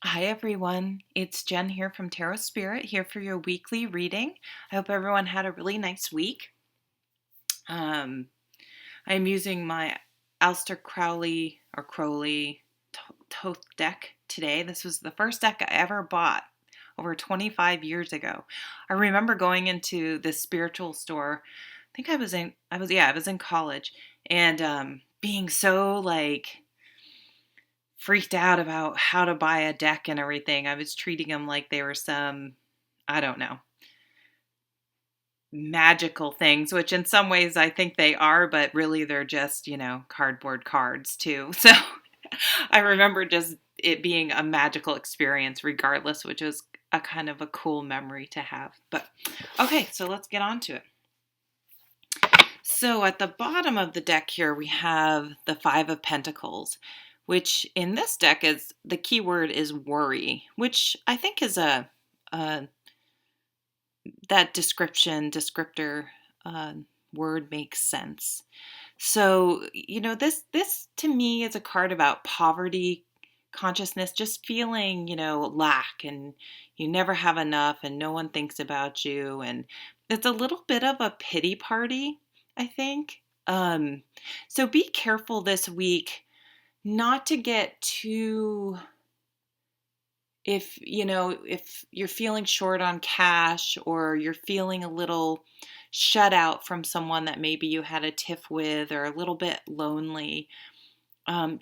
Hi everyone, it's Jen here from Tarot Spirit, here for your weekly reading. I hope everyone had a really nice week. Um, I'm using my Aleister Crowley Thoth deck today. This was the first deck I ever bought over 25 years ago. I remember going into this spiritual store. I think I was in college, and being so freaked out about how to buy a deck and everything. I was treating them like they were some, I don't know, magical things, which in some ways I think they are, but really they're just, cardboard cards too. So I remember just it being a magical experience regardless, which was a kind of a cool memory to have. But okay, so let's get on to it. So at the bottom of the deck here, we have the Five of Pentacles, which in this deck is the key word is worry, which I think is a that descriptor word makes sense. So this to me is a card about poverty consciousness, just feeling lack, and you never have enough, and no one thinks about you, and it's a little bit of a pity party, I think. So be careful this week not to get too, if you're feeling short on cash, or you're feeling a little shut out from someone that maybe you had a tiff with, or a little bit lonely, um,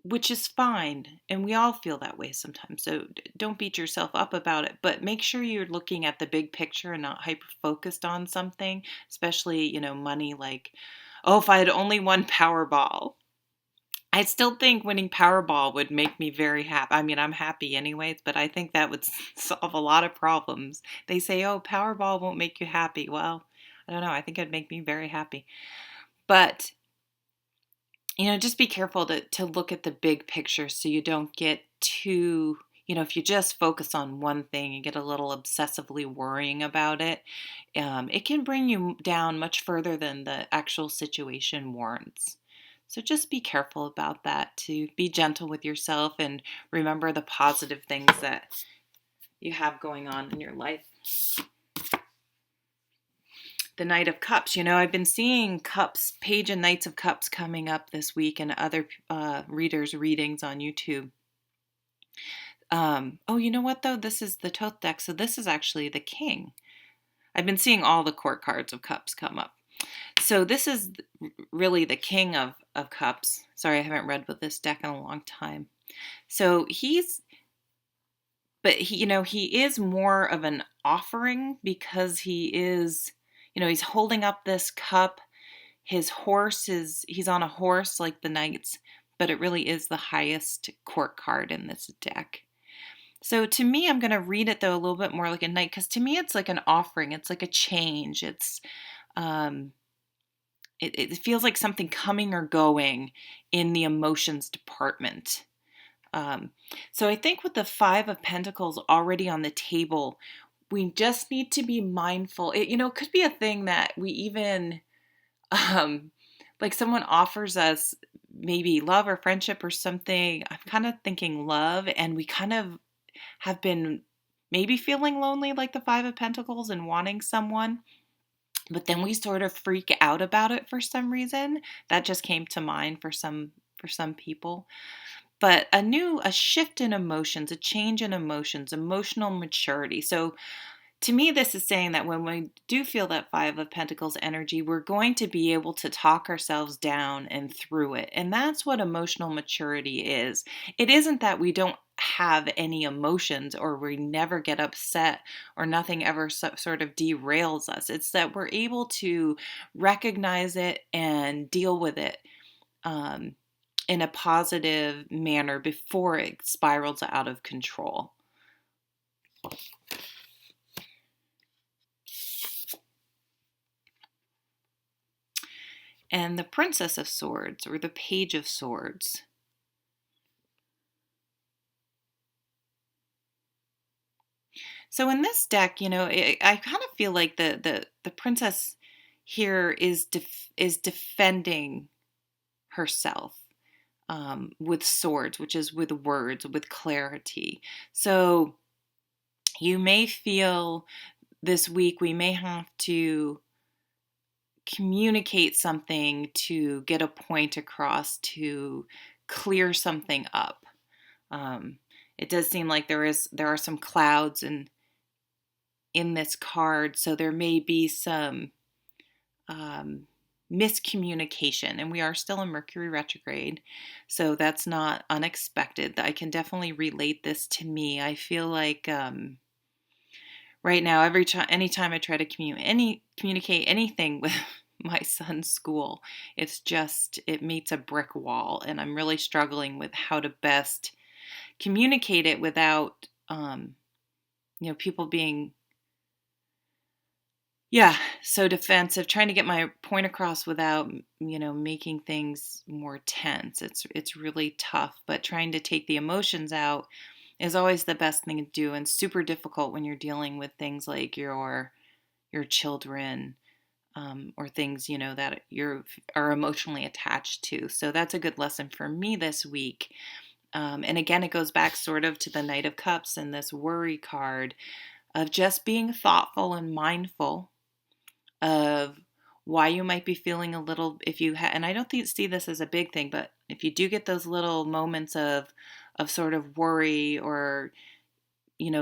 which is fine. And we all feel that way sometimes. So don't beat yourself up about it, but make sure you're looking at the big picture and not hyper focused on something, especially, money. Like, oh, if I had only won Powerball. I still think winning Powerball would make me very happy. I mean, I'm happy anyways, but I think that would solve a lot of problems. They say, oh, Powerball won't make you happy. Well, I don't know. I think it'd make me very happy. But, just be careful to look at the big picture so you don't get too, if you just focus on one thing and get a little obsessively worrying about it, it can bring you down much further than the actual situation warrants. So just be careful about that, to be gentle with yourself and remember the positive things that you have going on in your life. The Knight of Cups. I've been seeing cups, Page and Knights of Cups coming up this week, and other readers' readings on YouTube. Oh, you know what though? This is the Thoth deck, so this is actually the King. I've been seeing all the court cards of cups come up. So this is really the King of Cups. Sorry, I haven't read with this deck in a long time. So he is more of an offering, because he's holding up this cup. He's on a horse like the knights, but it really is the highest court card in this deck. So to me, I'm going to read it though a little bit more like a knight, because to me it's like an offering. It's like a change. Um, it feels like something coming or going in the emotions department. So I think with the Five of Pentacles already on the table, we just need to be mindful. It could be a thing that we even, like someone offers us maybe love or friendship or something. I'm kind of thinking love, and we kind of have been maybe feeling lonely like the Five of Pentacles and wanting someone. But then we sort of freak out about it for some reason. That just came to mind for some people. But a shift in emotions, a change in emotions, emotional maturity. So to me, this is saying that when we do feel that Five of Pentacles energy, we're going to be able to talk ourselves down and through it. And that's what emotional maturity is. It isn't that we don't have any emotions, or we never get upset, or nothing ever sort of derails us. It's that we're able to recognize it and deal with it in a positive manner before it spirals out of control. And the Princess of Swords, or the Page of Swords. So in this deck, I kind of feel like the princess here is defending herself. with swords, which is with words, with clarity. So you may feel this week we may have to communicate something to get a point across, to clear something up. It does seem like there are some clouds in this card, so there may be some miscommunication, and we are still in Mercury retrograde, so that's not unexpected. I can definitely relate this to me. I feel like right now, anytime I try to communicate anything with my son's school, it meets a brick wall, and I'm really struggling with how to best communicate it without people being so defensive, trying to get my point across without making things more tense. It's really tough, but trying to take the emotions out is always the best thing to do, and super difficult when you're dealing with things like your children, or things that are emotionally attached to. So that's a good lesson for me this week. And again, it goes back sort of to the Knight of Cups and this worry card of just being thoughtful and mindful of why you might be feeling a little, and I don't see this as a big thing, but if you do get those little moments of sort of worry, or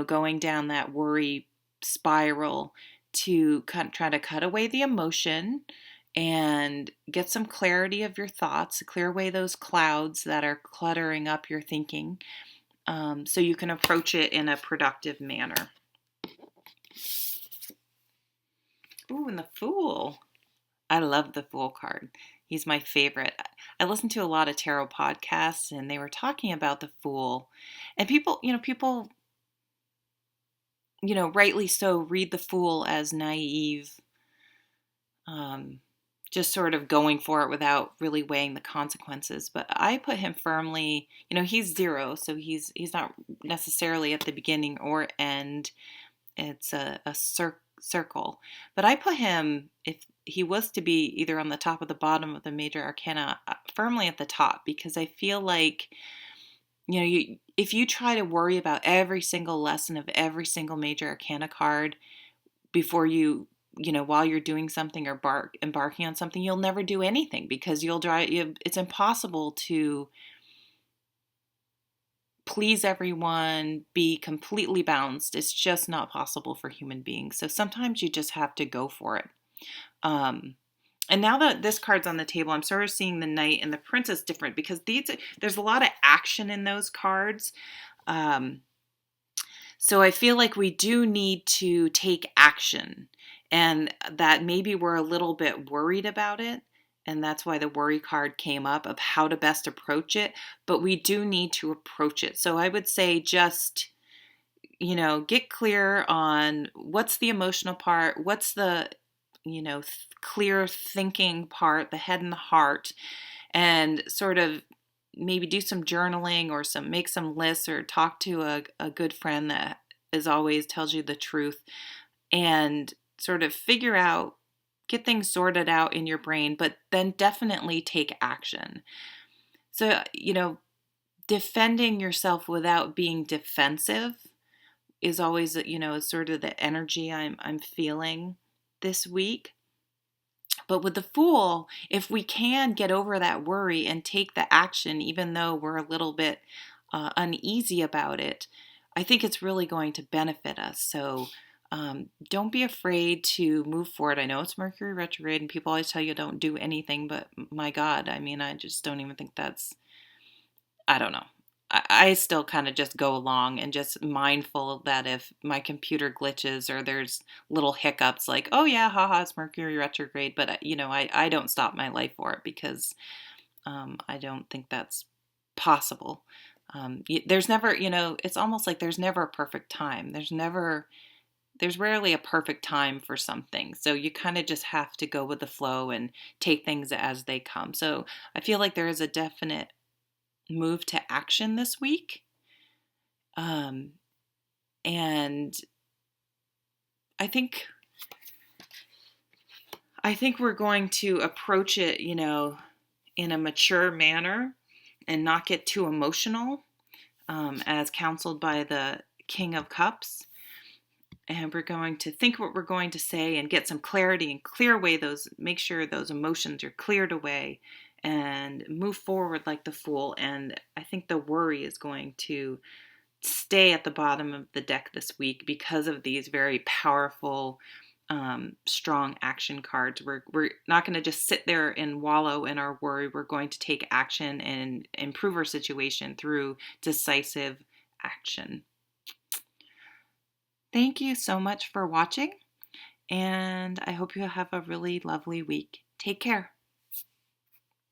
going down that worry spiral, to try to cut away the emotion and get some clarity of your thoughts, clear away those clouds that are cluttering up your thinking, so you can approach it in a productive manner. Ooh, and the Fool. I love the Fool card. He's my favorite. I listened to a lot of tarot podcasts, and they were talking about the Fool. And people, rightly so, read the Fool as naive, just sort of going for it without really weighing the consequences. But I put him firmly, he's 0, so he's not necessarily at the beginning or end. It's a circle. But I put him, if he was to be either on the top or the bottom of the major arcana, firmly at the top, because I feel like, if you try to worry about every single lesson of every single major arcana card before while you're doing something or embarking on something, you'll never do anything, because it's impossible to please everyone, be completely balanced. It's just not possible for human beings. So sometimes you just have to go for it. And now that this card's on the table, I'm sort of seeing the Knight and the Princess different, because there's a lot of action in those cards. So I feel like we do need to take action, and that maybe we're a little bit worried about it. And that's why the worry card came up, of how to best approach it. But we do need to approach it. So I would say just, get clear on what's the emotional part, what's the, clear thinking part, the head and the heart, and sort of maybe do some journaling, or make some lists, or talk to a good friend that always tells you the truth, and sort of get things sorted out in your brain, but then definitely take action. So, defending yourself without being defensive is always, sort of the energy I'm feeling this week. But with the Fool, if we can get over that worry and take the action, even though we're a little bit uneasy about it, I think it's really going to benefit us. So don't be afraid to move forward. I know it's Mercury retrograde, and people always tell you don't do anything, but my God, I just don't even think I don't know. I still kind of just go along, and just mindful that if my computer glitches or there's little hiccups, like, oh yeah, haha, it's Mercury retrograde, but I don't stop my life for it, because I don't think that's possible. There's never, it's almost like there's never a perfect time. There's rarely a perfect time for something. So you kind of just have to go with the flow and take things as they come. So I feel like there is a definite move to action this week. And I think we're going to approach it, in a mature manner, and not get too emotional, as counseled by the King of Cups. And we're going to think what we're going to say and get some clarity and clear away make sure those emotions are cleared away and move forward like the Fool. And I think the worry is going to stay at the bottom of the deck this week because of these very powerful, strong action cards. We're not going to just sit there and wallow in our worry. We're going to take action and improve our situation through decisive action. Thank you so much for watching, and I hope you have a really lovely week. Take care.